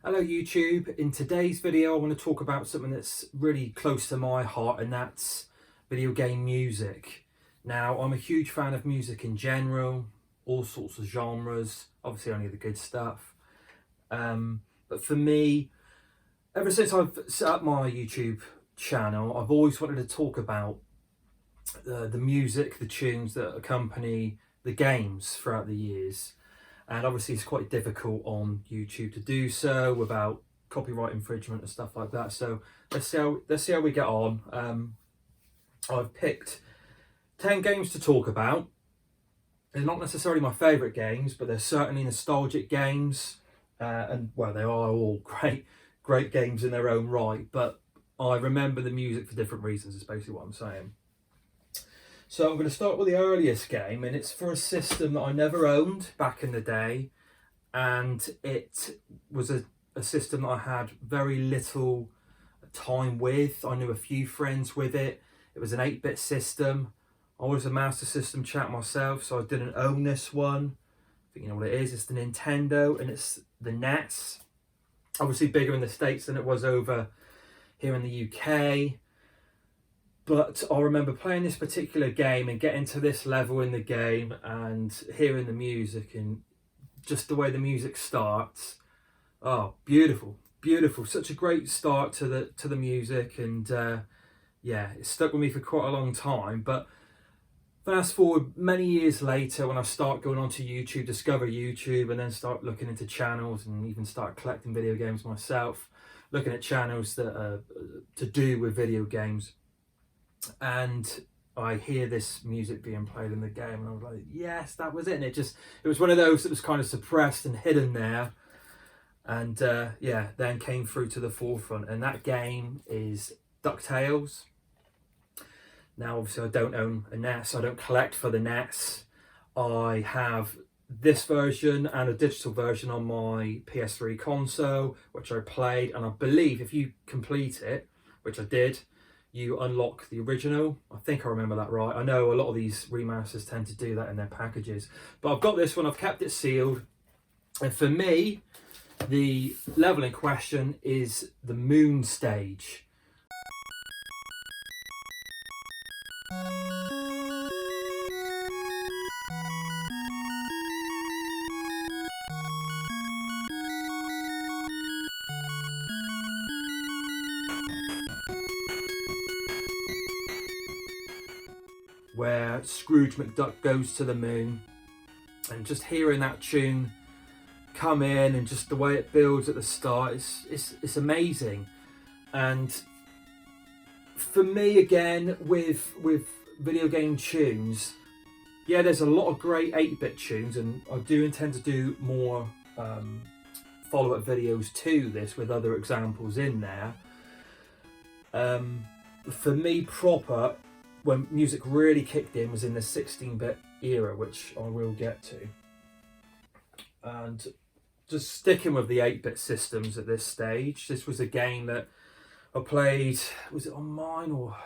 Hello YouTube. In today's video I want to talk about something that's really close to my heart, and that's video game music. Now, I'm a huge fan of music in general, all sorts of genres, obviously only the good stuff. But for me, ever since I've set up my YouTube channel, I've always wanted to talk about the music, the tunes that accompany the games throughout the years. And obviously it's quite difficult on YouTube to do so without copyright infringement and stuff like that. So let's see how we get on. I've picked 10 games to talk about. They're not necessarily my favourite games, but they're certainly nostalgic games. And well, they are all great games in their own right, but I remember the music for different reasons, is basically what I'm saying. So I'm going to start with the earliest game, and it's for a system that I never owned back in the day, and it was a system that I had very little time with. I knew a few friends with it. It was an 8-bit system. I was a Master System chap myself, so I didn't own this one. I think you know what it is. It's the Nintendo, and it's the NES. Obviously bigger in the States than it was over here in the UK. But I remember playing this particular game and getting to this level in the game and hearing the music, and just the way the music starts. Oh, beautiful, beautiful. Such a great start to the music, and yeah, it stuck with me for quite a long time. But fast forward many years later, when I start going onto YouTube, discover YouTube, and then start looking into channels and even start collecting video games myself, looking at channels that are to do with video games. And I hear this music being played in the game, and I was like, yes, that was it. And it was one of those that was kind of suppressed and hidden there, and yeah, then came through to the forefront. And that game is DuckTales. Now obviously I don't own a NES, I don't collect for the NES. I have this version and a digital version on my PS3 console, which I played, and I believe if you complete it, which I did, you unlock the original. I think I remember that right. I know a lot of these remasters tend to do that in their packages. But I've got this one, I've kept it sealed. And for me, the level in question is the Moon stage. Where Scrooge McDuck goes to the moon, and just hearing that tune come in and just the way it builds at the start, it's amazing. And for me, again, with video game tunes, yeah, there's a lot of great 8-bit tunes, and I do intend to do more follow-up videos to this with other examples in there. For me proper, when music really kicked in, was in the 16-bit era, which I will get to. And just sticking with the 8-bit systems at this stage, this was a game that I played, was it on mine or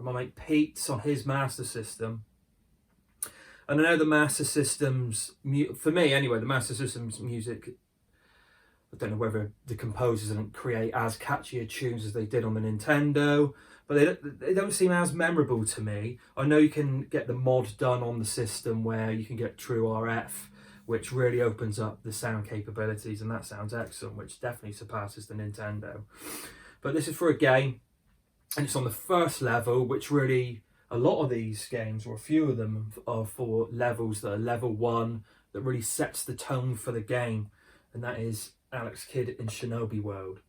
my mate Pete's on his Master System? And I know the Master System's, for me anyway, the Master System's music, I don't know whether the composers didn't create as catchy a tunes as they did on the Nintendo, but they don't seem as memorable to me. I know you can get the mod done on the system where you can get true RF, which really opens up the sound capabilities, and that sounds excellent, which definitely surpasses the Nintendo. But this is for a game, and it's on the first level, which really, a lot of these games, or a few of them, are for levels that are level 1, that really sets the tone for the game, and that is Alex Kidd in Shinobi World.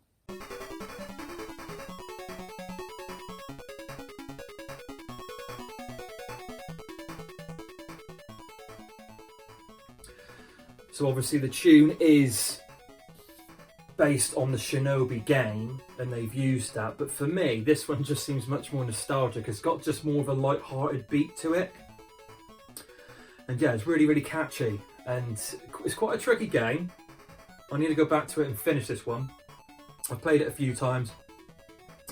So obviously the tune is based on the Shinobi game, and they've used that. But for me, this one just seems much more nostalgic. It's got just more of a light-hearted beat to it. And yeah, it's really, really catchy. And it's quite a tricky game. I need to go back to it and finish this one. I've played it a few times.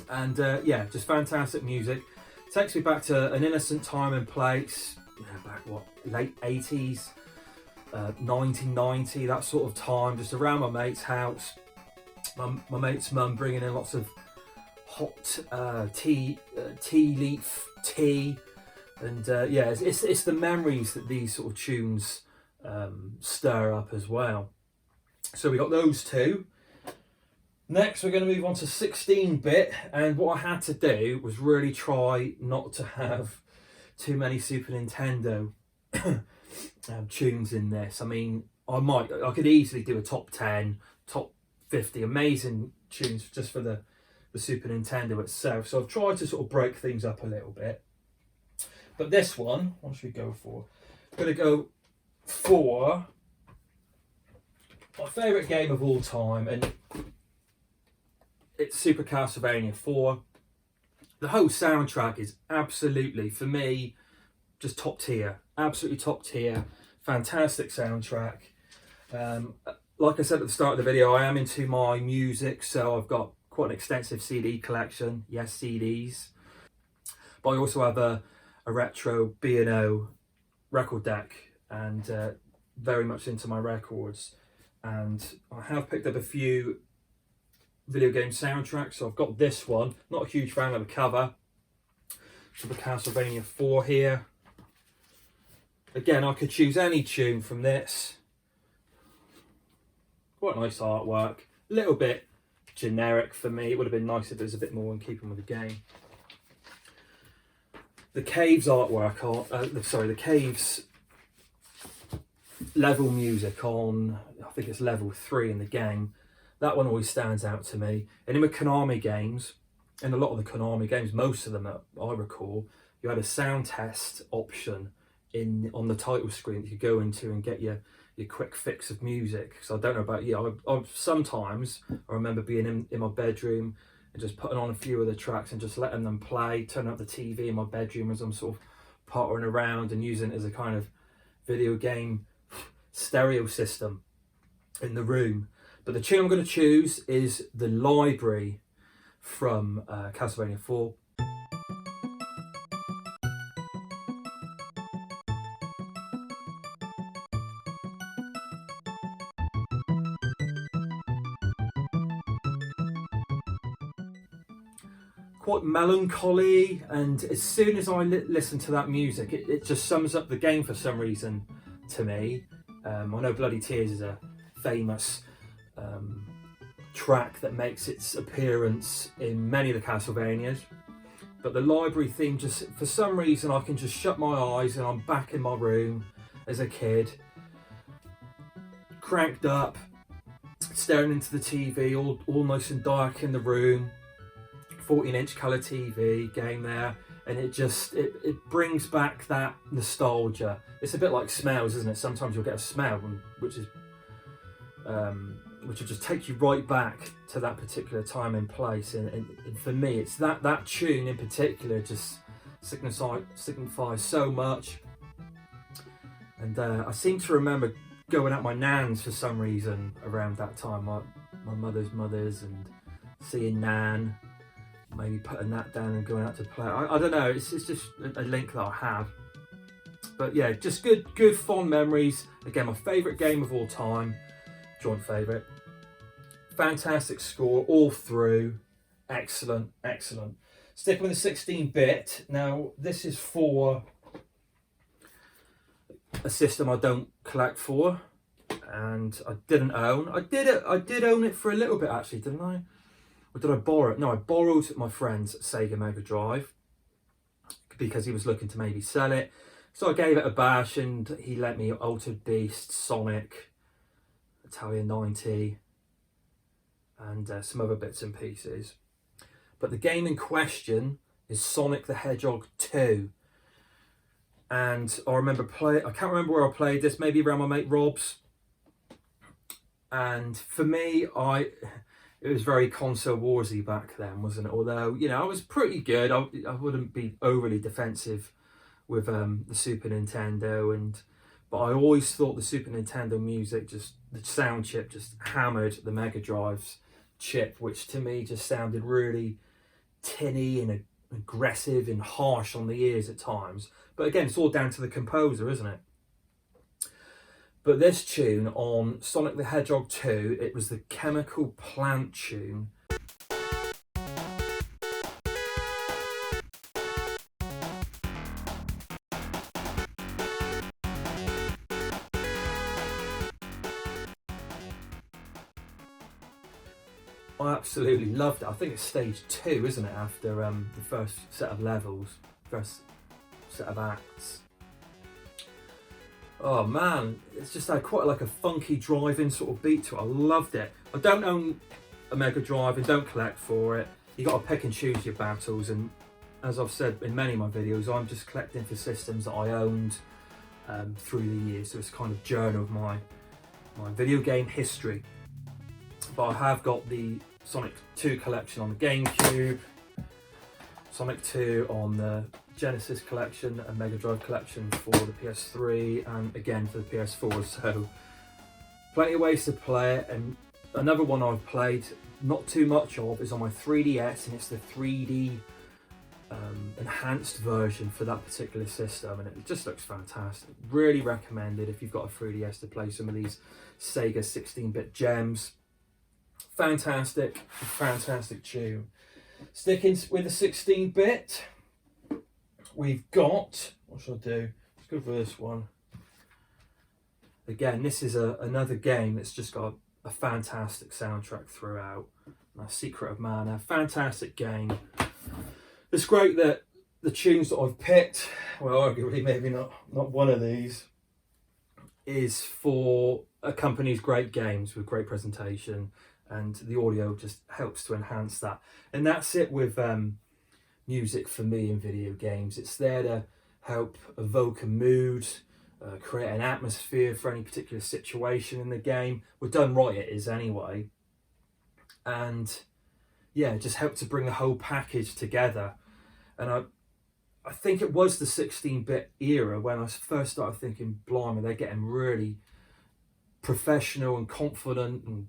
And yeah, just fantastic music. Takes me back to an innocent time and place. Back, what, late 80s? 1990, that sort of time, just around my mate's house, my mate's mum bringing in lots of hot tea leaf tea, and yeah, it's the memories that these sort of tunes stir up as well. So we got those two. Next, we're going to move on to 16-bit, and what I had to do was really try not to have too many Super Nintendo tunes in this. I mean, I could easily do a top 10, top 50 amazing tunes just for the Super Nintendo itself. So I've tried to sort of break things up a little bit. But this one, what should we go for? I'm going to go for my favourite game of all time, and it's Super Castlevania 4. The whole soundtrack is absolutely, for me, just top tier. Absolutely top tier. Fantastic soundtrack. Like I said at the start of the video, I am into my music, so I've got quite an extensive CD collection. Yes, CDs. But I also have a retro B&O record deck, and very much into my records. And I have picked up a few video game soundtracks. So I've got this one. Not a huge fan of the cover. Super Castlevania 4 here. Again, I could choose any tune from this. Quite nice artwork. A little bit generic for me. It would have been nice if it was a bit more in keeping with the game. The Caves artwork, the Caves level music on, I think it's level 3 in the game. That one always stands out to me. And in the Konami games, in a lot of the Konami games, most of them that I recall, you had a sound test option on the title screen that you could go into and get your quick fix of music. So I don't know about you. Sometimes I remember being in my bedroom and just putting on a few of the tracks and just letting them play, turning up the TV in my bedroom as I'm sort of pottering around and using it as a kind of video game stereo system in the room. But the tune I'm going to choose is the library from Castlevania 4. Quite melancholy, and as soon as I listen to that music, it just sums up the game for some reason to me. I know Bloody Tears is a famous track that makes its appearance in many of the Castlevanias, but the library theme, just for some reason I can just shut my eyes and I'm back in my room as a kid, cranked up, staring into the TV, all nice and dark in the room, 14-inch colour TV game there, and it brings back that nostalgia. It's a bit like smells, isn't it? Sometimes you'll get a smell which will just take you right back to that particular time and place, and for me it's that tune in particular just signifies so much. And I seem to remember going at my nan's for some reason around that time, my mother's, and seeing Nan, maybe putting that down and going out to play. I don't know, it's just a link that I have. But yeah, just good fond memories. Again, my favourite game of all time, joint favourite. Fantastic score all through, excellent. Sticking with the 16-bit. Now this is for a system I don't collect for, and I didn't own. I did own it for a little bit actually, didn't I? Or did I borrow it? No, I borrowed my friend's Sega Mega Drive because he was looking to maybe sell it. So I gave it a bash, and he let me Altered Beast, Sonic, Italian 90, and some other bits and pieces. But the game in question is Sonic the Hedgehog 2. And I remember I can't remember where I played this, maybe around my mate Rob's. And for me, it was very console warsy back then, wasn't it? Although, you know, I was pretty good. I wouldn't be overly defensive with the Super Nintendo, but I always thought the Super Nintendo music, the sound chip just hammered the Mega Drive's chip, which to me just sounded really tinny and aggressive and harsh on the ears at times. But again, it's all down to the composer, isn't it? But this tune on Sonic the Hedgehog 2, it was the Chemical Plant tune. I absolutely loved it. I think it's stage 2, isn't it, after the first set of levels, first set of acts. Oh man, it's just had quite like a funky driving sort of beat to it. I loved it. I don't own a Mega Drive and don't collect for it. You got to pick and choose your battles, and as I've said in many of my videos, I'm just collecting for systems that I owned through the years. So it's kind of journal of my video game history. But I have got the Sonic 2 collection on the GameCube, Sonic 2 on the Genesis collection, and Mega Drive collection for the PS3, and again for the PS4. So plenty of ways to play it. And another one I've played not too much of is on my 3DS, and it's the 3D enhanced version for that particular system, and it just looks fantastic. Really recommended if you've got a 3DS to play some of these Sega 16-bit gems. Fantastic tune. Sticking with the 16-bit, we've got, what should I do? Let's go for this one. Again, this is another game that's just got a fantastic soundtrack throughout. Secret of Mana, fantastic game. It's great that the tunes that I've picked, well, arguably maybe not one of these, is for accompanies great games with great presentation, and the audio just helps to enhance that. And that's it with music for me in video games. It's there to help evoke a mood, create an atmosphere for any particular situation in the game. We're done right, it is anyway. And yeah, it just helped to bring the whole package together. And I think it was the 16-bit era when I first started thinking, blimey, they're getting really professional and confident, and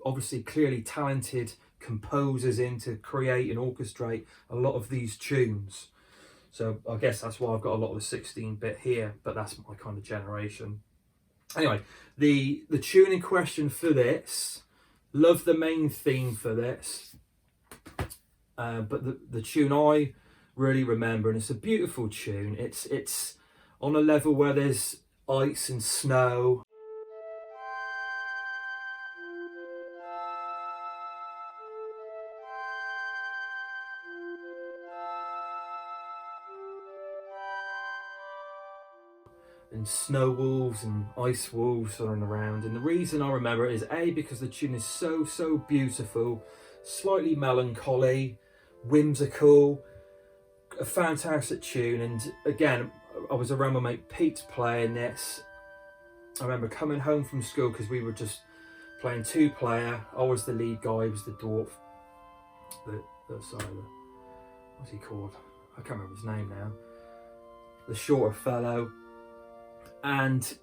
obviously clearly talented composers in to create and orchestrate a lot of these tunes. So I guess that's why I've got a lot of the 16-bit here, but that's my kind of generation. Anyway, the tune in question for this, love the main theme for this, but the tune I really remember, and it's a beautiful tune, it's on a level where there's ice and snow. And snow wolves and ice wolves running around. And the reason I remember it is A, because the tune is so beautiful, slightly melancholy, whimsical, a fantastic tune. And again, I was around my mate Pete playing this. I remember coming home from school because we were just playing 2-player. I was the lead guy, he was the dwarf. What's he called? I can't remember his name now. The shorter fellow. And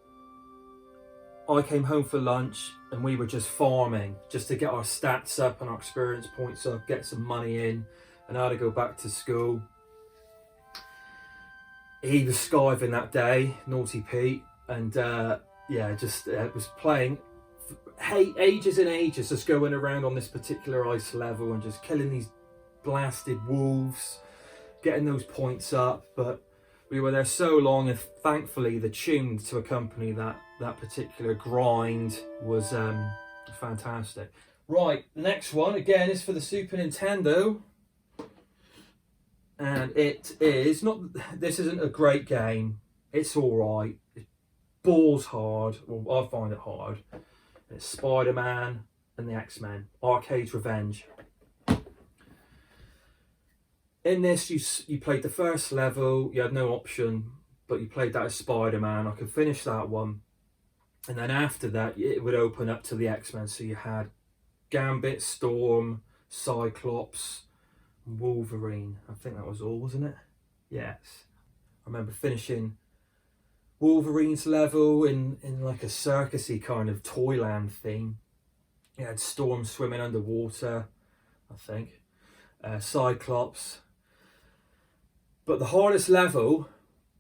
I came home for lunch and we were just farming, just to get our stats up and our experience points up, get some money in, and I had to go back to school. He was skiving that day, naughty Pete, and was playing ages and ages, just going around on this particular ice level and just killing these blasted wolves, getting those points up. But we were there so long, and thankfully the tune to accompany that particular grind was fantastic. Right, the next one again is for the Super Nintendo, and it is not. This isn't a great game. It's all right. It balls hard. Well, I find it hard. It's Spider-Man and the X-Men: Arcade's Revenge. In this, you played the first level, you had no option, but you played that as Spider-Man. I could finish that one. And then after that, it would open up to the X-Men. So you had Gambit, Storm, Cyclops, Wolverine. I think that was all, wasn't it? Yes. I remember finishing Wolverine's level in like a circusy kind of Toyland theme. You had Storm swimming underwater, I think. Cyclops. But the hardest level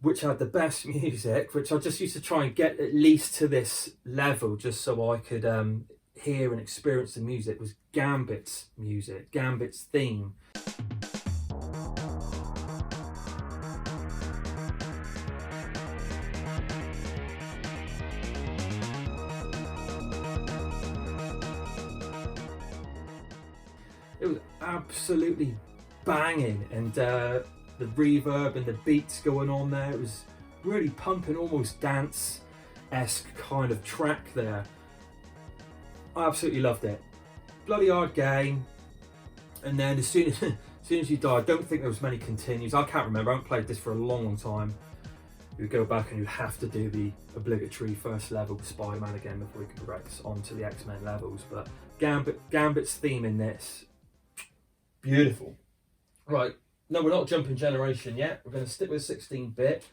which had the best music, which I just used to try and get at least to this level just so I could hear and experience the music, was Gambit's music, Gambit's theme. It was absolutely banging, and the reverb and the beats going on there, it was really pumping, almost dance-esque kind of track there. I absolutely loved it. Bloody hard game, and then as soon as you die, I don't think there was many continues. I can't remember, I haven't played this for a long time. You would go back and you'd have to do the obligatory first level with Spider-Man again before we could progress onto the X-Men levels, but Gambit's theme in this, beautiful. Right, no, we're not jumping generation yet. We're going to stick with 16-bit.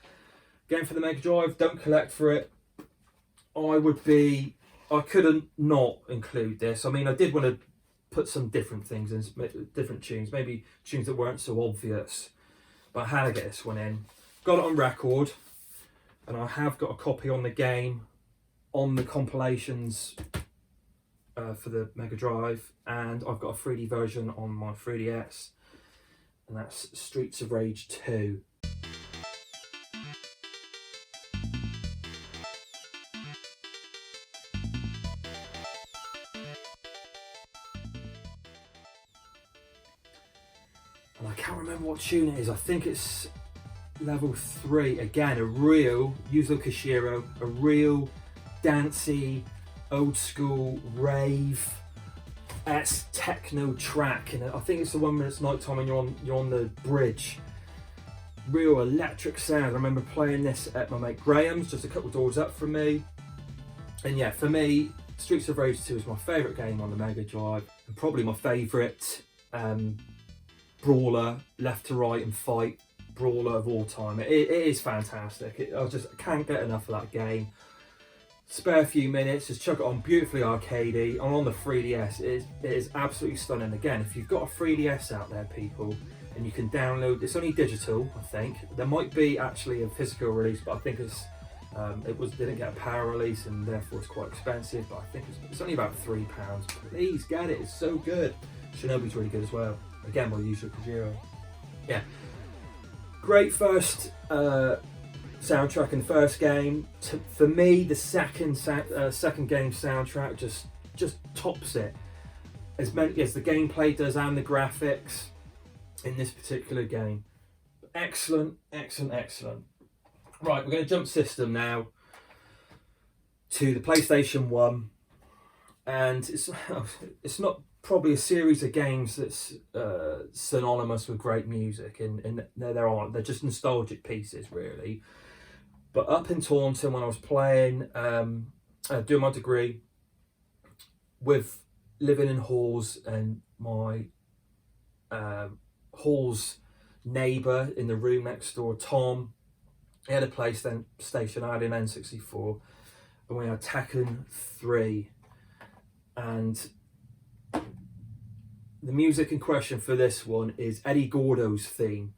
Game for the Mega Drive, don't collect for it. I couldn't not include this. I mean, I did want to put some different things in, different tunes, maybe tunes that weren't so obvious. But I had to get this one in. Got it on record, and I have got a copy on the game, on the compilations for the Mega Drive, and I've got a 3D version on my 3DS, and that's Streets of Rage 2. And I can't remember what tune it is. I think it's level 3. Again, a real Yuzo Koshiro, a real dancey, old school rave techno track, and I think it's the one when it's night time and you're on the bridge. Real electric sound. I remember playing this at my mate Graham's, just a couple doors up from me. And yeah, for me, Streets of Rage 2 is my favourite game on the Mega Drive, and probably my favourite brawler, left to right and fight brawler of all time. It is fantastic. I just can't get enough of that game. Spare a few minutes, just chuck it on, beautifully arcadey. I'm on the 3DS. It is absolutely stunning. Again, if you've got a 3DS out there, people, and you can download, it's only digital, I think. There might be actually a physical release, but I think didn't get a power release, and therefore it's quite expensive. But I think it's only about £3. Please get it. It's so good. Shinobi's really good as well. Again, by Yuzo Koshiro. Yeah, great first soundtrack in the first game. For me, the second game soundtrack just tops it, as many as the gameplay does and the graphics in this particular game. Excellent, excellent, excellent. Right, we're going to jump system now to the PlayStation 1, and it's not probably a series of games that's synonymous with great music, and they're just nostalgic pieces really. But up in Taunton, when I was playing, doing my degree, with living in halls, and my hall's neighbour in the room next door, Tom, he had a PlayStation, I had an N64, and we had Tekken 3, and the music in question for this one is Eddy Gordo's theme.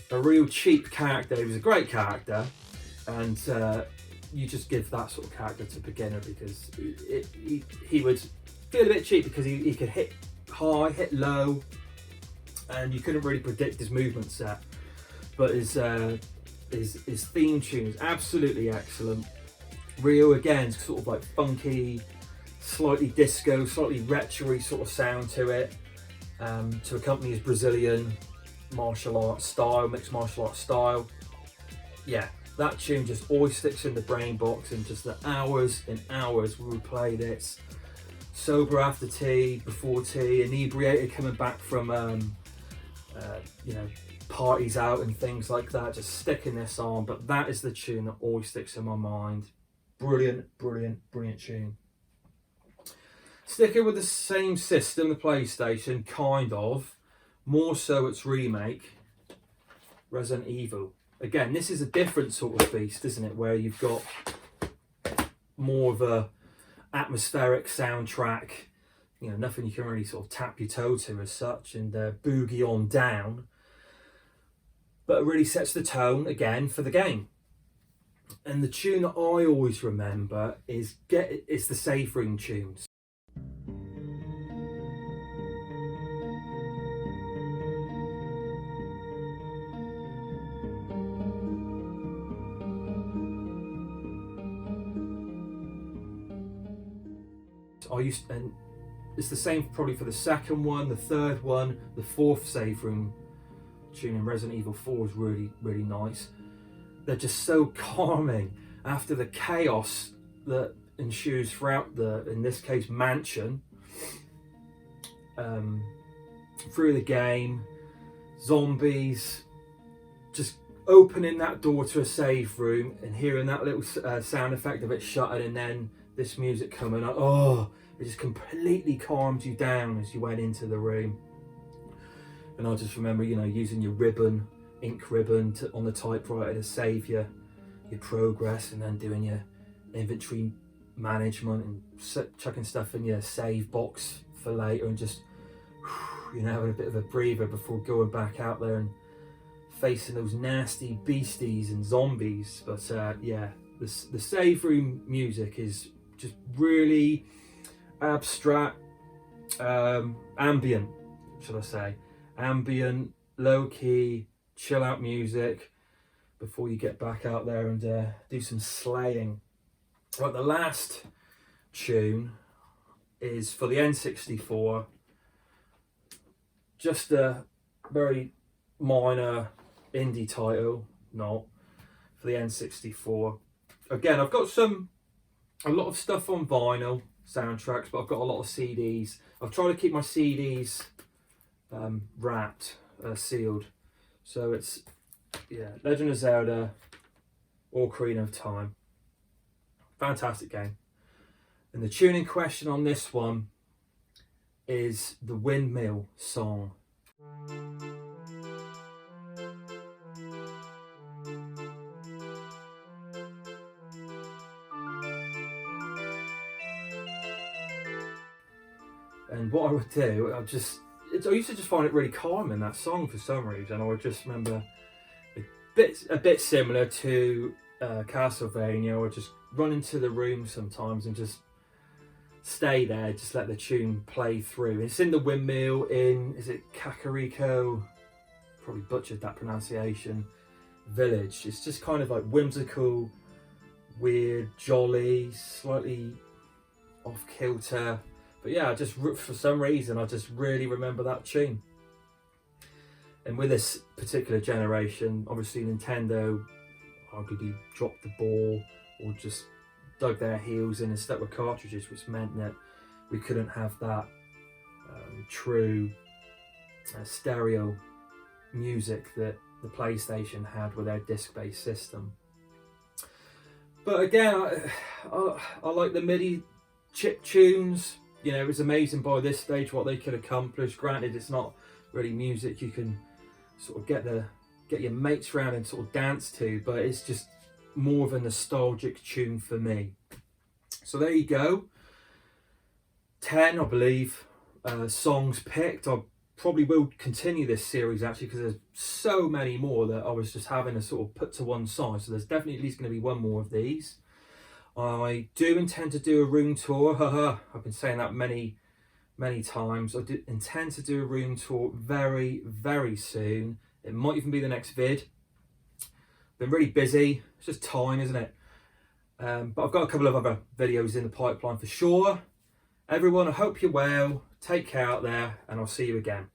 A real cheap character. He was a great character, and you just give that sort of character to a beginner, because he would feel a bit cheap because he could hit high, hit low, and you couldn't really predict his movement set. But his theme tune is absolutely excellent. Real, again, sort of like funky, slightly disco, slightly retro-y sort of sound to it, to accompany his Brazilian martial arts style, mixed martial arts style. Yeah, that tune just always sticks in the brain box, and just the hours and hours we would play this, sober after tea, before tea, inebriated coming back from parties out and things like that, just sticking this on. But that is the tune that always sticks in my mind. Brilliant, brilliant, brilliant tune. Sticking with the same system, the PlayStation, kind of, more so its remake, Resident Evil. again, this is a different sort of beast, isn't it? Where you've got more of a atmospheric soundtrack, you know, nothing you can really sort of tap your toe to as such, and boogie on down. But it really sets the tone again for the game. And the tune that I always remember is it's the save room tunes. And it's the same probably for the second one, the third one, the fourth save room tune in Resident Evil 4 is really, really nice. They're just so calming after the chaos that ensues throughout in this case, mansion. Through the game, zombies, just opening that door to a save room and hearing that little sound effect of it shutting, and then this music coming up. Oh, it just completely calms you down as you went into the room. And I just remember, you know, using your ink ribbon on the typewriter to save your progress, and then doing your inventory management and chucking stuff in your save box for later, and just, you know, having a bit of a breather before going back out there and facing those nasty beasties and zombies. But yeah, the save room music is just really abstract, ambient, should I say, ambient, low-key, chill out music before you get back out there and do some slaying. Right, the last tune is for the N64, just a very minor indie title, not for the N64. Again, I've got a lot of stuff on vinyl soundtracks, but I've got a lot of CDs. I've tried to keep my CDs wrapped, sealed. So it's, yeah, Legend of Zelda, Ocarina of Time. Fantastic game. And the tune in question on this one is the Windmill song. And what I would do, I used to just find it really calming, that song, for some reason. I would just remember a bit similar to Castlevania. I would just run into the room sometimes and just stay there, just let the tune play through. It's in the windmill is it Kakariko? Probably butchered that pronunciation. Village. It's just kind of like whimsical, weird, jolly, slightly off kilter. But yeah, for some reason, I just really remember that tune. And with this particular generation, obviously Nintendo arguably dropped the ball, or just dug their heels in and stuck with cartridges, which meant that we couldn't have that true stereo music that the PlayStation had with their disc-based system. But again, I like the MIDI chip tunes. You know, it was amazing by this stage what they could accomplish. Granted, it's not really music you can sort of get your mates round and sort of dance to, but it's just more of a nostalgic tune for me. So there you go. 10, I believe, songs picked. I probably will continue this series actually, because there's so many more that I was just having to sort of put to one side. So there's definitely at least going to be one more of these. I do intend to do a room tour. I've been saying that many times. I do intend to do a room tour very, very soon. It might even be the next vid. Been really busy. It's just time, isn't it? But I've got a couple of other videos in the pipeline for sure. Everyone, I hope you're well. Take care out there, and I'll see you again.